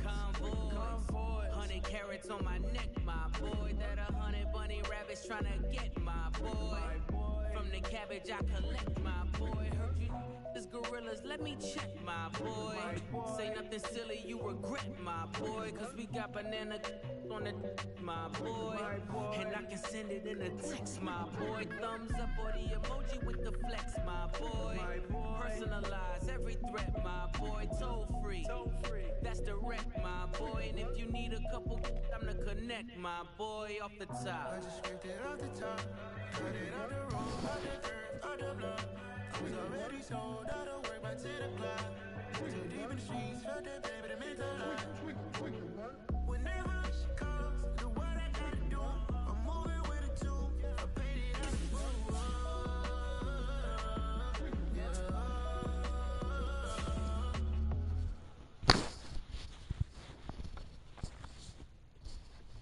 Convoys, 100 carats on my neck, my boy. That 100 bunny rabbits tryna get my boy. From the cabbage I collect, my boy. Heard you is gorillas, let me check, my boy. Say nothing silly, you regret, my boy. Cause we got banana on the my boy. And I can send it in a text, my boy. Thumbs up or the emoji with the flex, my boy. Personalize every threat, my boy. Toll free, that's direct, my boy. And if you need a couple, I'm to connect, my boy. Off the top, I just scraped it off the top. Cut it on the road, on the dirt, on the block. I was already sold out of work by 10 o'clock. Too deep in the streets, felt that baby, that meant a lot. Whenever she calls, do what I gotta do. I'm moving with a two. I paid it up.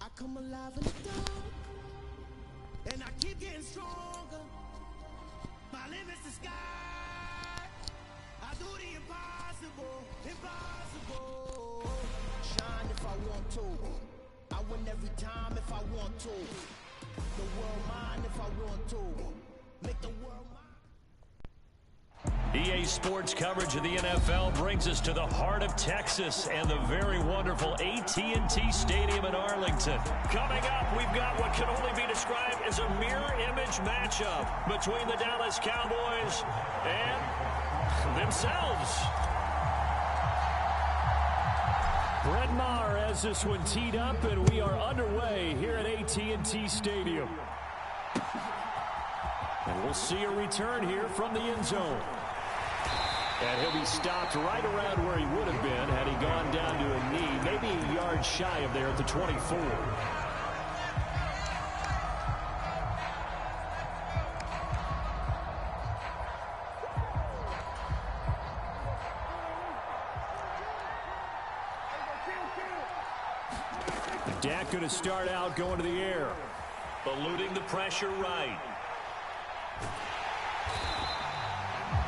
I come alive in the dark, and I keep getting stronger. My limit's the sky. I do the impossible, impossible. Shine if I want to. I win every time if I want to. The world mine if I want to. Make the world mine. EA Sports coverage of the NFL brings us to the heart of Texas and the very wonderful AT&T Stadium in Arlington. Coming up, we've got what can only be described as a mirror image matchup between the Dallas Cowboys and themselves. Brett Maher has this one teed up, and we are underway here at AT&T Stadium. And we'll see a return here from the end zone. And he'll be stopped right around where he would have been had he gone down to a knee, maybe a yard shy of there at the 24. Dak going to start out going to the air. Eluding the pressure right.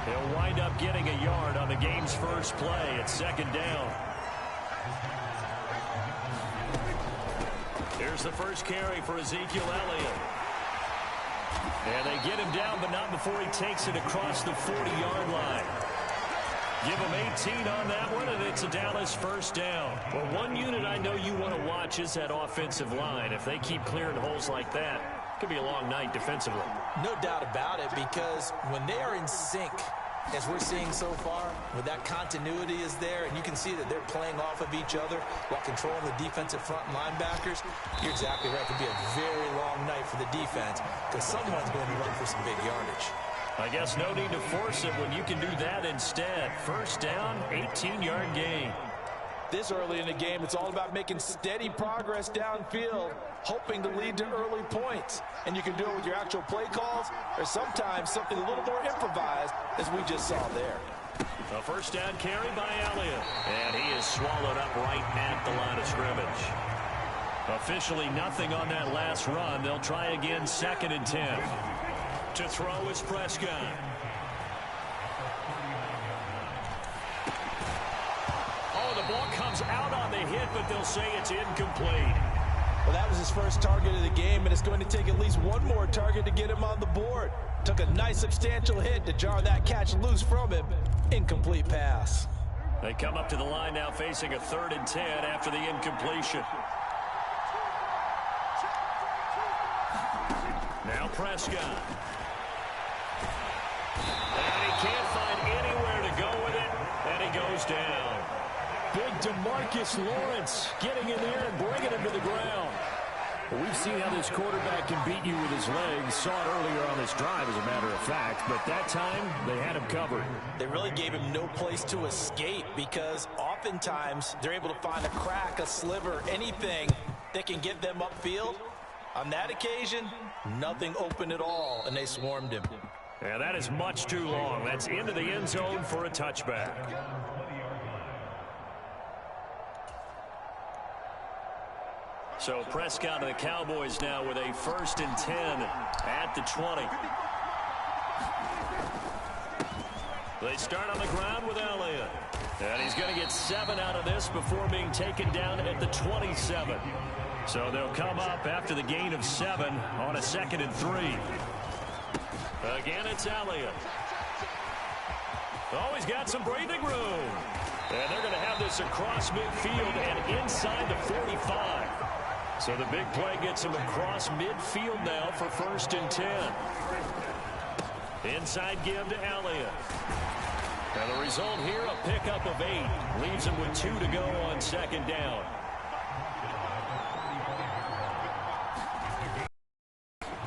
He'll wind up getting a yard on the game's first play at second down. Here's the first carry for Ezekiel Elliott. And they get him down, but not before he takes it across the 40-yard line. Give him 18 on that one, and it's a Dallas first down. Well, one unit I know you want to watch is that offensive line. If they keep clearing holes like that, it could be a long night defensively. No doubt about it, because when they are in sync, as we're seeing so far, when that continuity is there, and you can see that they're playing off of each other while controlling the defensive front linebackers, you're exactly right. It could be a very long night for the defense, because someone's going to run for some big yardage. I guess no need to force it when you can do that instead. First down, 18-yard gain. This early in the game, it's all about making steady progress downfield, hoping to lead to early points. And you can do it with your actual play calls, or sometimes something a little more improvised, as we just saw there. A first down carry by Elliott. And he is swallowed up right at the line of scrimmage. Officially nothing on that last run. They'll try again, 2nd and 10. To throw is Prescott. Oh, the ball comes out on the hit, but they'll say it's incomplete. Well, that was his first target of the game, and it's going to take at least one more target to get him on the board. Took a nice substantial hit to jar that catch loose from him. Incomplete pass. They come up to the line now facing a 3rd and 10 after the incompletion. Now Prescott. And he can't find anywhere to go with it, and he goes down. Big DeMarcus Lawrence getting in there and bringing him to the ground. Well, we've seen how this quarterback can beat you with his legs. Saw it earlier on this drive, as a matter of fact. But that time, they had him covered. They really gave him no place to escape, because oftentimes they're able to find a crack, a sliver, anything that can get them upfield. On that occasion, nothing open at all, and they swarmed him. Yeah, that is much too long. That's into the end zone for a touchback. So Prescott and the Cowboys now with a 1st and 10 at the 20. They start on the ground with Elliott. And he's going to get 7 out of this before being taken down at the 27. So they'll come up after the gain of 7 on a 2nd and 3. Again, it's Elliott. Oh, he's got some breathing room. And they're going to have this across midfield and inside the 45. So the big play gets him across midfield now for 1st and 10. Inside give to Elliott. And the result here, a pickup of 8. Leaves him with 2 to go on 2nd down.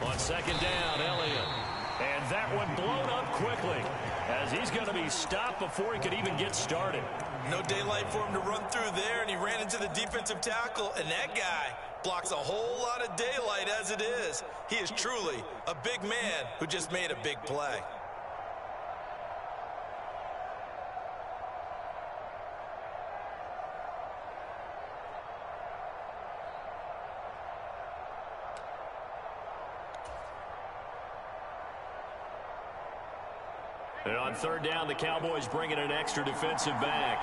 On 2nd down, Elliott. And that one blown up quickly as he's going to be stopped before he could even get started. No daylight for him to run through there, and he ran into the defensive tackle, and that guy blocks a whole lot of daylight as it is. He is truly a big man who just made a big play. And on 3rd down, the Cowboys bring in an extra defensive back.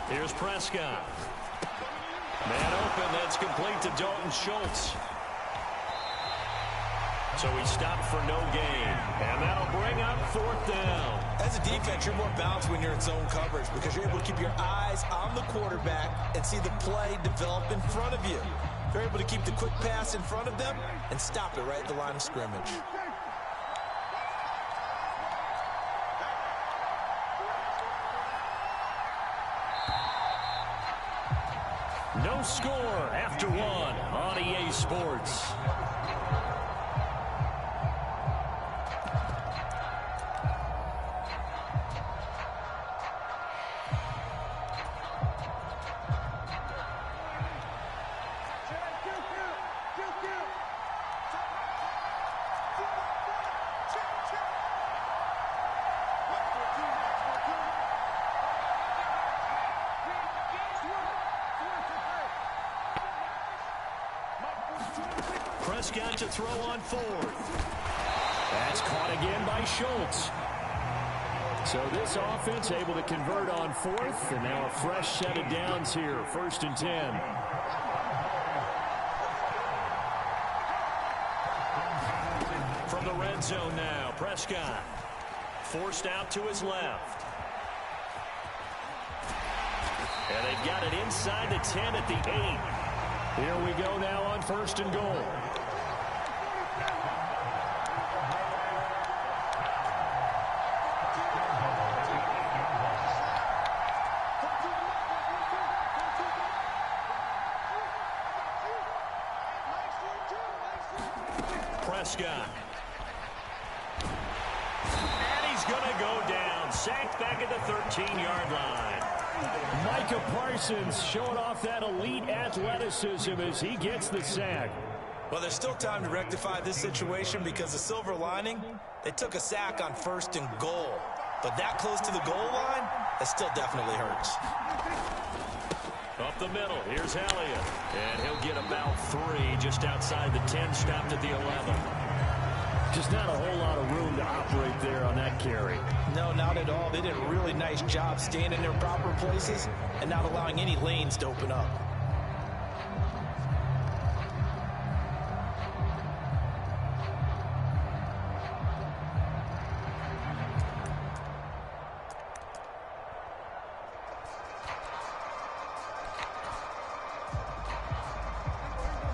Here's Prescott. Man open, that's complete to Dalton Schultz. So he stopped for no gain. And that'll bring up 4th down. As a defense, you're more balanced when you're in zone coverage because you're able to keep your eyes on the quarterback and see the play develop in front of you. You're able to keep the quick pass in front of them and stop it right at the line of scrimmage. No score after 1 on EA Sports. Prescott to throw on 4th. That's caught again by Schultz. So this offense able to convert on 4th, and now a fresh set of downs here, 1st and 10. From the red zone now, Prescott forced out to his left. And they've got it inside the 10 at the 8. Here we go now on 1st and goal. Prescott. And he's going to go down. Sacked back at the 13-yard line. Micah Parsons showing off that elite athleticism as he gets the sack. Well, there's still time to rectify this situation because the silver lining, they took a sack on 1st and goal. But that close to the goal line, that still definitely hurts. Up the middle, here's Elliott. And he'll get about 3 just outside the 10, stopped at the 11. Just not a whole lot of room to operate there on that carry. No, not at all. They did a really nice job staying in their proper places and not allowing any lanes to open up.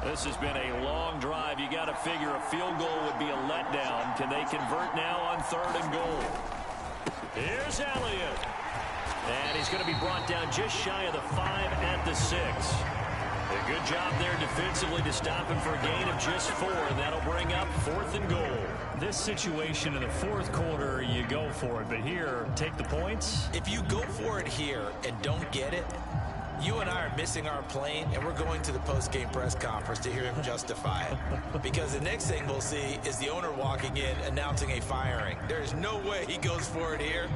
This has been a long drive. You got to figure a field goal would be a letdown. Can they convert now on 3rd and goal? Here's Elliott. And he's going to be brought down just shy of the 5 at the 6. A good job there defensively to stop him for a gain of just 4, and that'll bring up 4th and goal. This situation in the 4th quarter, you go for it. But here, take the points. If you go for it here and don't get it, you and I are missing our plane, and we're going to the post-game press conference to hear him justify it. Because the next thing we'll see is the owner walking in announcing a firing. There's no way he goes for it here.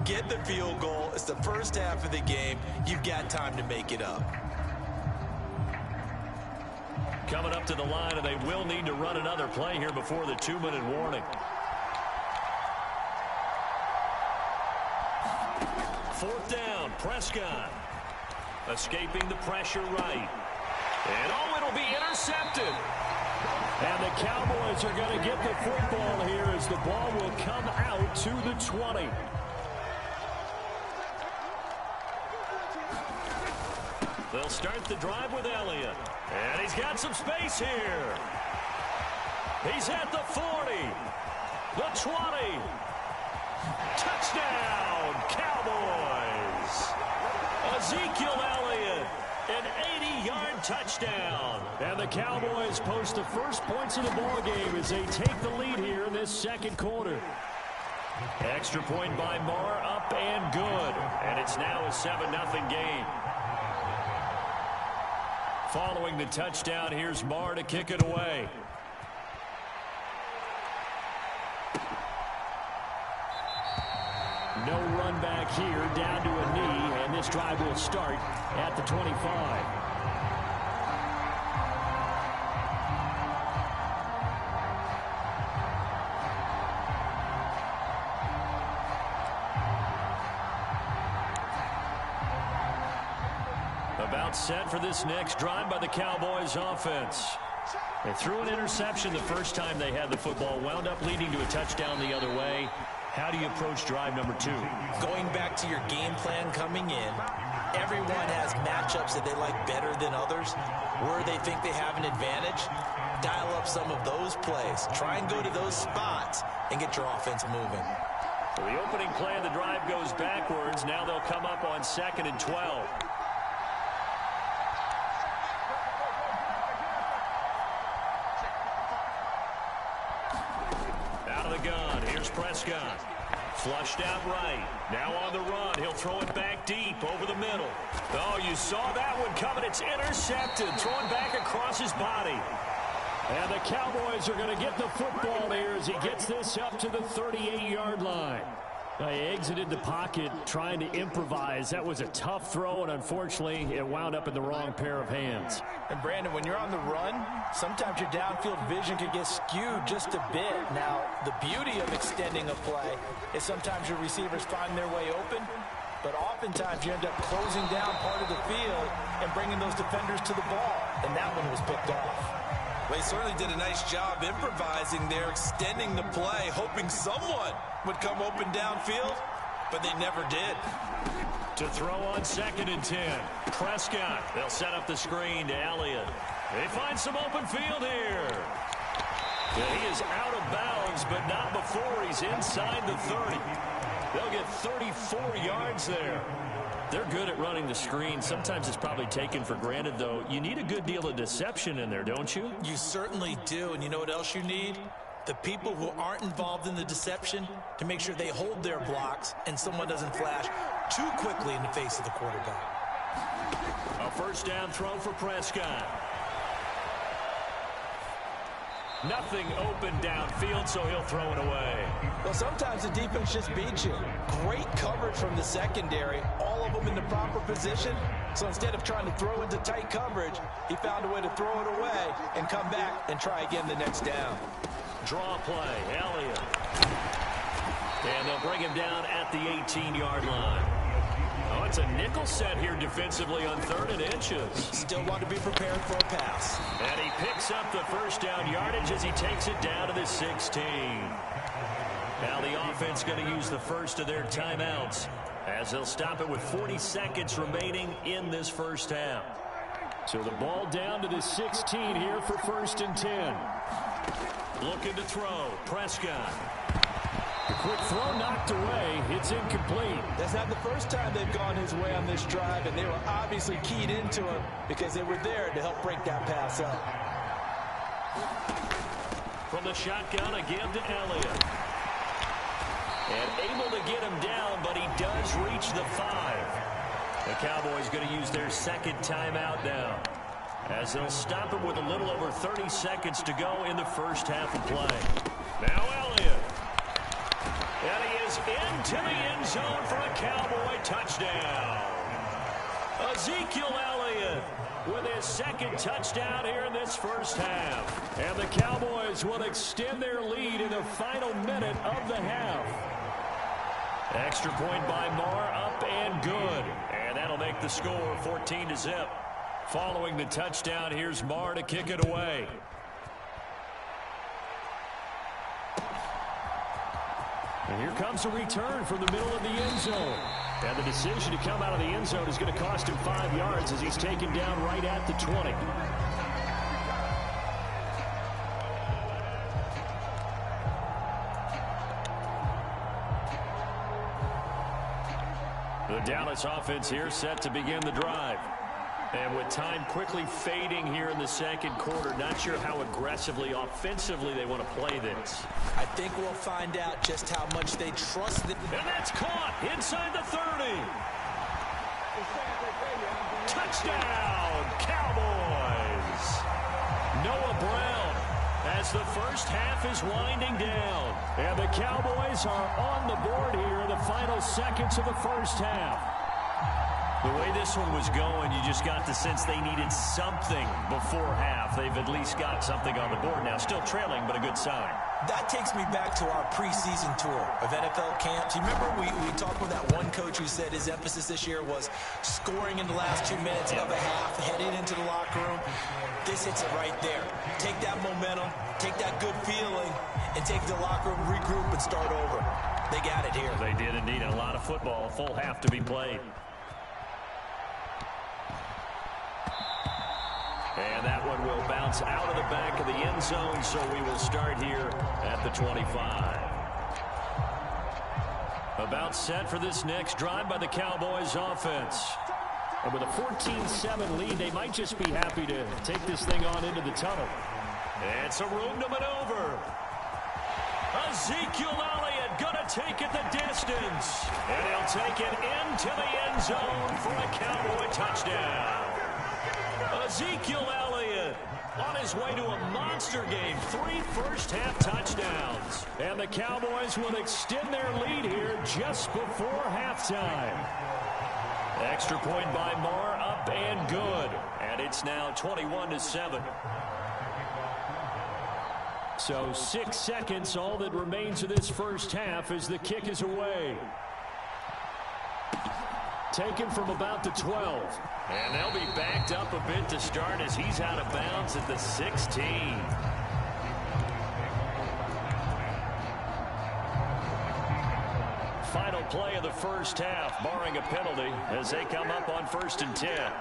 Get the field goal. It's the first half of the game. You've got time to make it up. Coming up to the line, and they will need to run another play here before the 2-minute warning. 4th down, Prescott. Escaping the pressure right. And, oh, it'll be intercepted. And the Cowboys are going to get the football here as the ball will come out to the 20. They'll start the drive with Elliott. And he's got some space here. He's at the 40. The 20. Touchdown, Cowboys. Ezekiel Elliott, an 80-yard touchdown. And the Cowboys post the first points of the ball game as they take the lead here in this second quarter. Extra point by Marr, up and good. And it's now a 7-0 game. Following the touchdown, here's Marr to kick it away. No run back here, down to a knee, and this drive will start at the 25. About set for this next drive by the Cowboys offense. They threw an interception the first time they had the football, wound up leading to a touchdown the other way. How do you approach drive number 2? Going back to your game plan coming in, everyone has matchups that they like better than others. Where they think they have an advantage, dial up some of those plays. Try and go to those spots and get your offense moving. So the opening play of the drive goes backwards. Now they'll come up on 2nd and 12. Gun. Here's Prescott. Flushed out right. Now on the run. He'll throw it back deep over the middle. Oh, you saw that one coming. It's intercepted. Thrown back across his body. And the Cowboys are going to get the football here as he gets this up to the 38-yard line. He exited the pocket trying to improvise. That was a tough throw, and unfortunately, it wound up in the wrong pair of hands. And, Brandon, when you're on the run, sometimes your downfield vision can get skewed just a bit. Now, the beauty of extending a play is sometimes your receivers find their way open, but oftentimes you end up closing down part of the field and bringing those defenders to the ball, and that one was picked off. Well, he certainly did a nice job improvising there, extending the play, hoping someone would come open downfield, but they never did. To throw on 2nd and 10. Prescott. They'll set up the screen to Elliott. They find some open field here. He is out of bounds, but not before he's inside the 30. They'll get 34 yards there. They're good at running the screen. Sometimes it's probably taken for granted, though. You need a good deal of deception in there, don't you? You certainly do. And you know what else you need? The people who aren't involved in the deception to make sure they hold their blocks and someone doesn't flash too quickly in the face of the quarterback. A first down throw for Prescott. Nothing open downfield, so he'll throw it away. Well, sometimes the defense just beats you. Great coverage from the secondary, all of them in the proper position. So instead of trying to throw into tight coverage, he found a way to throw it away and come back and try again the next down. Draw play, Elliott. And they'll bring him down at the 18-yard line. Oh, it's a nickel set here defensively on 3rd and inches. Still want to be prepared for a pass. And he picks up the first down yardage as he takes it down to the 16. Now the offense going to use the first of their timeouts as they'll stop it with 40 seconds remaining in this first half. So the ball down to the 16 here for 1st and 10. Looking to throw. Prescott. The quick throw knocked away. It's incomplete. That's not the first time they've gone his way on this drive, and they were obviously keyed into it because they were there to help break that pass up. From the shotgun, a give to Elliott. And able to get him down, but he does reach the 5. The Cowboys going to use their second timeout now, as they'll stop him with a little over 30 seconds to go in the first half of play. Now Elliott. And he is into the end zone for a Cowboy touchdown. Ezekiel Elliott with his second touchdown here in this first half. And the Cowboys will extend their lead in the final minute of the half. Extra point by Marr, up and good. And that'll make the score 14-0. Following the touchdown, here's Marr to kick it away. And here comes a return from the middle of the end zone. And the decision to come out of the end zone is going to cost him 5 yards as he's taken down right at the 20. The Dallas offense here set to begin the drive. And with time quickly fading here in the second quarter, not sure how aggressively, offensively they want to play this. I think we'll find out just how much they trust it. And that's caught inside the 30. Touchdown, Cowboys. Noah Brown as the first half is winding down. And the Cowboys are on the board here in the final seconds of the first half. The way this one was going, you just got the sense they needed something before half. They've at least got something on the board now. Still trailing, but a good sign. That takes me back to our preseason tour of NFL camps. You remember we talked with that one coach who said his emphasis this year was scoring in the last 2 minutes of a half, heading into the locker room. This hits it right there. Take that momentum, take that good feeling, and take the locker room, regroup, and start over. They got it here. They did indeed. A lot of football, a full half to be played. And that one will bounce out of the back of the end zone, so we will start here at the 25. About set for this next drive by the Cowboys offense. And with a 14-7 lead, they might just be happy to take this thing on into the tunnel. And some room to maneuver. Ezekiel Elliott going to take it the distance. And he'll take it into the end zone for a Cowboy touchdown. Ezekiel Elliott on his way to a monster game. 3 first-half touchdowns. And the Cowboys will extend their lead here just before halftime. Extra point by Marr, up and good. And it's now 21-7. So 6 seconds, all that remains of this first half as the kick is away. Taken from about the 12. And they'll be backed up a bit to start as he's out of bounds at the 16. Final play of the first half, barring a penalty, as they come up on 1st and 10.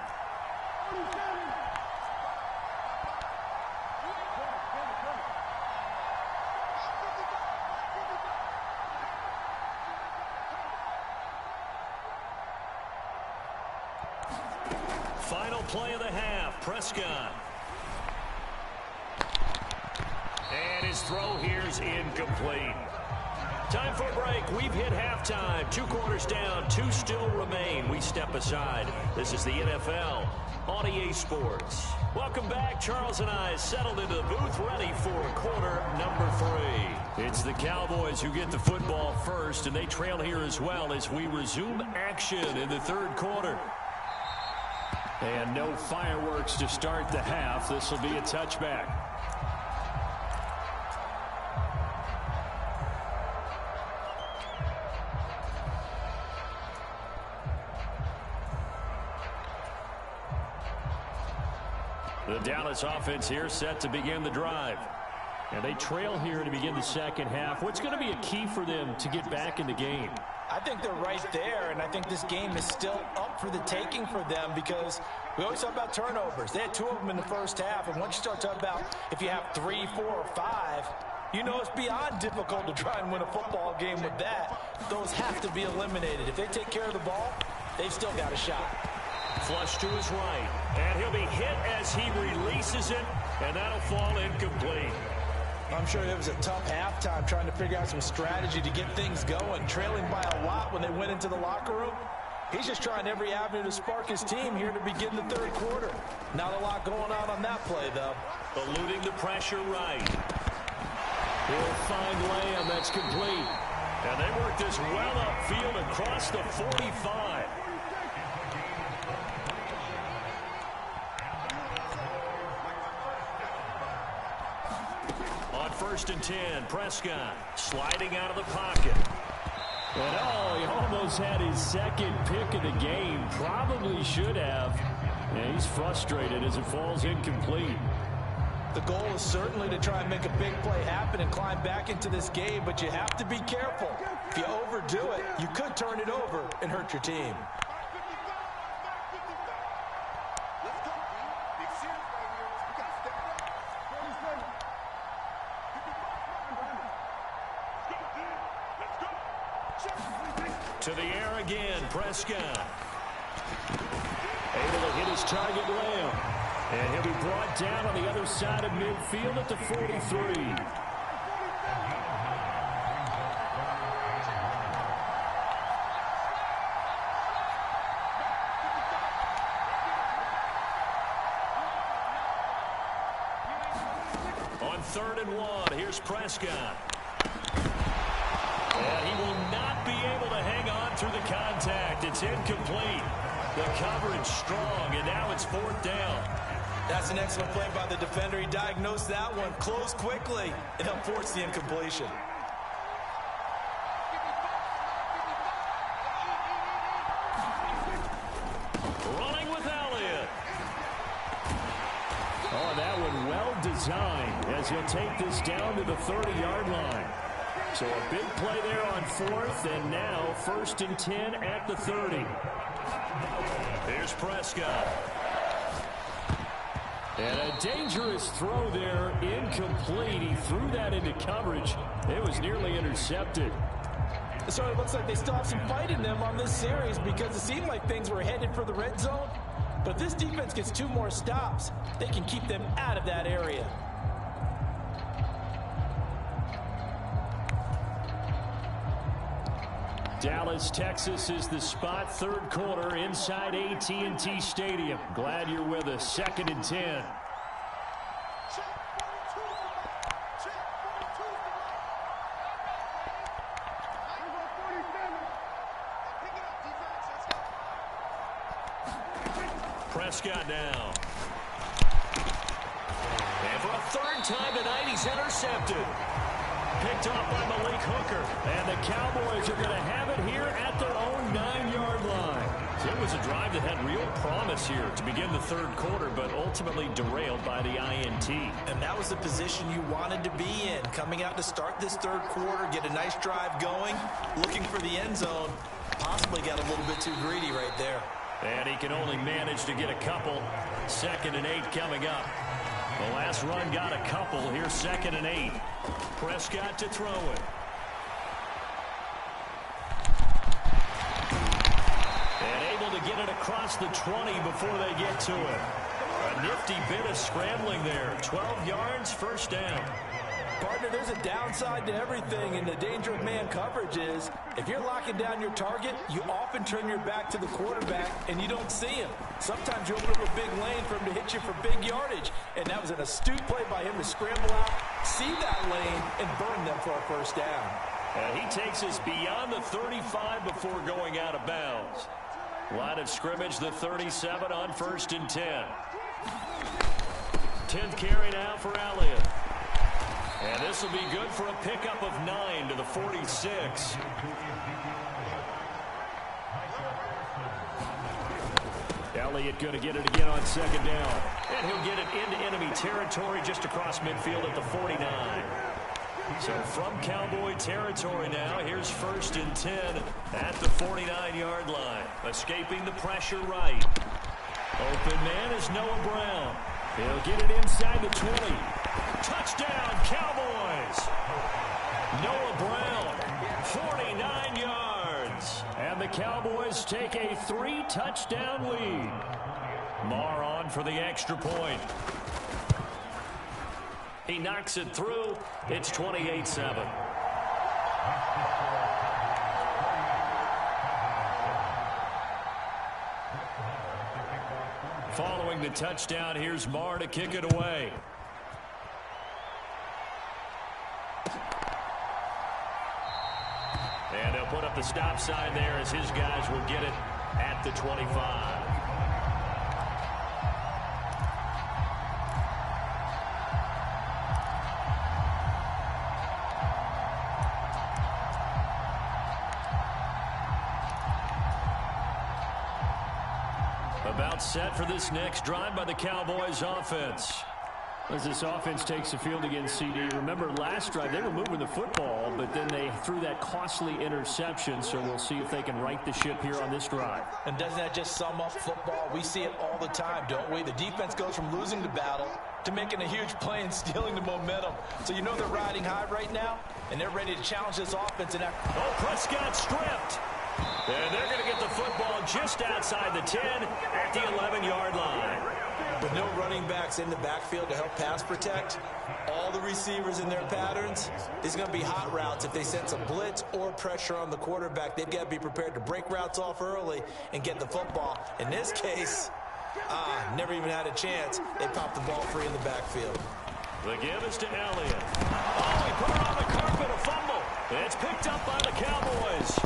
Final play of the half, Prescott. And his throw here's incomplete. Time for a break. We've hit halftime. 2 quarters down, 2 still remain. We step aside. This is the NFL on EA Sports. Welcome back. Charles and I settled into the booth, ready for quarter number 3. It's the Cowboys who get the football first, and they trail here as well as we resume action in the 3rd quarter. And no fireworks to start the half. This will be a touchback. The Dallas offense here set to begin the drive. And they trail here to begin the second half. What's going to be a key for them to get back in the game? I think they're right there, and I think this game is still up for the taking for them because we always talk about turnovers. They had 2 of them in the first half, and once you start talking about if you have 3, 4, or 5, you know it's beyond difficult to try and win a football game with that. Those have to be eliminated. If they take care of the ball, they've still got a shot. Flush to his right, and he'll be hit as he releases it, and that'll fall incomplete. I'm sure it was a tough halftime trying to figure out some strategy to get things going, trailing by a lot when they went into the locker room. He's just trying every avenue to spark his team here to begin the 3rd quarter. Not a lot going on that play, though. Eluding the pressure right. He'll find Lamb. That's complete. And they work this well upfield across the 45. On 1st and 10, Prescott sliding out of the pocket. And he almost had his second pick of the game. Probably should have. And he's frustrated as it falls incomplete. The goal is certainly to try and make a big play happen and climb back into this game, but you have to be careful. If you overdo it, you could turn it over and hurt your team. To the air again, Prescott. Able to hit his target layup. And he'll be brought down on the other side of midfield at the 43. On 3rd and 1, here's Prescott. And he will not be able to hang on through the contact. It's incomplete. The coverage strong, and now it's 4th down. That's an excellent play by the defender. He diagnosed that one, closed quickly, and helped force the incompletion. Running with Elliott. Oh, that one well designed as he'll take this down to the 30-yard line. So a big play there on 4th, and now 1st and 10 at the 30. Here's Prescott. And a dangerous throw there, incomplete. He threw that into coverage. It was nearly intercepted. So it looks like they still have some fight in them on this series because it seemed like things were headed for the red zone. But if this defense gets 2 more stops, they can keep them out of that area. Dallas, Texas is the spot, 3rd quarter inside AT&T Stadium. Glad you're with us. 2nd and 10. Prescott now. And for a 3rd time tonight, he's intercepted. Picked off by Malik Hooker. And the Cowboys are going to have it here at their own 9-yard line. So it was a drive that had real promise here to begin the 3rd quarter, but ultimately derailed by the INT. And that was the position you wanted to be in. Coming out to start this 3rd quarter, get a nice drive going, looking for the end zone. Possibly got a little bit too greedy right there. And he can only manage to get a couple. 2nd and 8 coming up. The last run got a couple. Here's 2nd and 8. Prescott to throw it. And able to get it across the 20 before they get to it. A nifty bit of scrambling there. 12 yards, 1st down. Partner, there's a downside to everything, and the danger of man coverage is if you're locking down your target, you often turn your back to the quarterback and you don't see him. Sometimes you open up a big lane for him to hit you for big yardage, and that was an astute play by him to scramble out, see that lane, and burn them for a 1st down. And he takes us beyond the 35 before going out of bounds. Line of scrimmage, the 37 on 1st and 10. 10th carry now for Elliott. And this will be good for a pickup of 9 to the 46. Elliott going to get it again on 2nd down. And he'll get it into enemy territory just across midfield at the 49. So from Cowboy territory now, here's 1st and 10 at the 49-yard line. Escaping the pressure right. Open man is Noah Brown. He'll get it inside the 20. Touchdown, Cowboys! Noah Brown, 49 yards. And the Cowboys take a 3-touchdown lead. Marr on for the extra point. He knocks it through. It's 28-7. Following the touchdown, here's Marr to kick it away. And he'll put up the stop sign there as his guys will get it at the 25. About set for this next drive by the Cowboys offense. As this offense takes the field against CD, remember last drive they were moving the football, but then they threw that costly interception, so we'll see if they can right the ship here on this drive. And doesn't that just sum up football? We see it all the time, don't we? The defense goes from losing the battle to making a huge play and stealing the momentum. So you know they're riding high right now, and they're ready to challenge this offense. And Prescott stripped. And they're going to get the football just outside the 10 at the 11-yard line. With no running backs in the backfield to help pass protect, all the receivers in their patterns, there's going to be hot routes. If they sense a blitz or pressure on the quarterback, they've got to be prepared to break routes off early and get the football. In this case, never even had a chance. They popped the ball free in the backfield. The give is to Elliott. Oh, he put her on the carpet, a fumble. It's picked up by the Cowboys.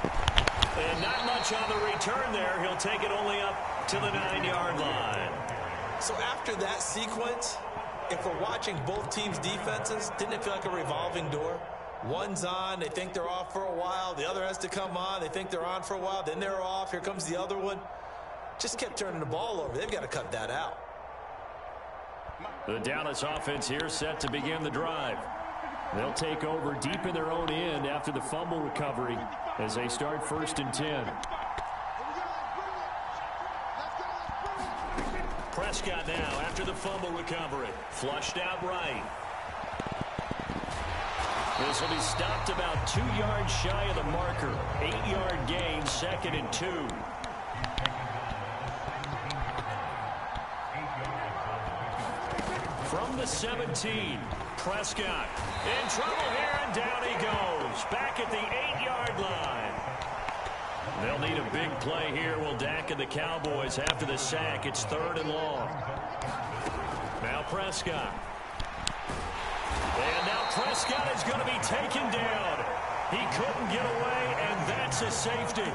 And not much on the return there. He'll take it only up to the 9-yard line. So after that sequence, if we're watching both teams' defenses, didn't it feel like a revolving door? One's on, they think they're off for a while. The other has to come on, they think they're on for a while. Then they're off, here comes the other one. Just kept turning the ball over. They've got to cut that out. The Dallas offense here set to begin the drive. They'll take over deep in their own end after the fumble recovery as they start 1st and 10. Prescott now after the fumble recovery. Flushed out right. This will be stopped about 2 yards shy of the marker. 8-yard gain, 2nd and 2. From the 17, Prescott in trouble here, and down he goes. Back at the 8-yard line. They'll need a big play here. Will Dak and the Cowboys after the sack. It's 3rd and long. Now Prescott. And now Prescott is going to be taken down. He couldn't get away, and that's a safety.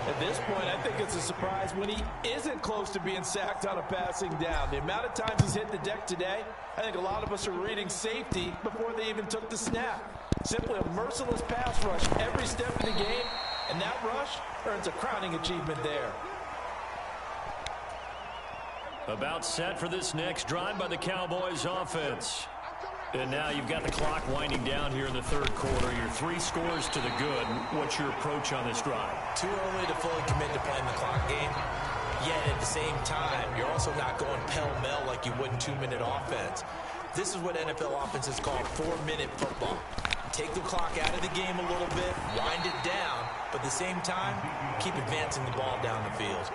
At this point, I think it's a surprise when he isn't close to being sacked on a passing down. The amount of times he's hit the deck today, I think a lot of us are reading safety before they even took the snap. Simply a merciless pass rush every step of the game, and that rush earns a crowning achievement there. About set for this next drive by the Cowboys offense. And now you've got the clock winding down here in the 3rd quarter. You're 3 scores to the good. What's your approach on this drive? Too early to fully commit to playing the clock game. Yet at the same time, you're also not going pell-mell like you would in 2-minute offense. This is what NFL offenses call 4-minute football. Take the clock out of the game a little bit, wind it down, but at the same time, keep advancing the ball down the field.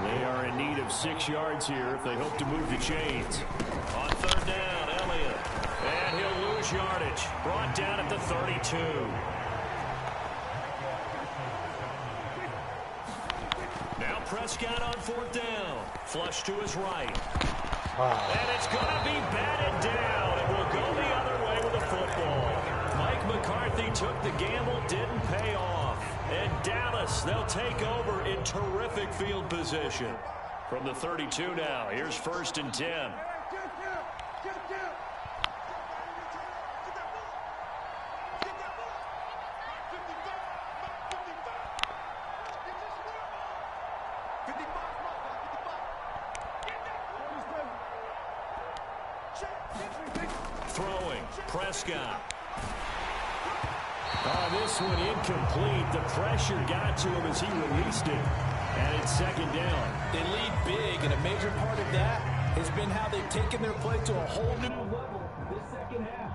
They are in need of 6 yards here if they hope to move the chains. On 3rd down, Elliott. And he'll lose yardage. Brought down at the 32. Now Prescott on 4th down. Flush to his right. And it's going to be batted down. It will go the other way with the football. Mike McCarthy took the gamble, didn't pay off. And Dallas, they'll take over in terrific field position. From the 32 now, here's 1st and 10. Throwing, Prescott. This one incomplete. The pressure got to him as he released it. And it's 2nd down. They lead big, and a major part of that has been how they've taken their play to a whole new level this second half.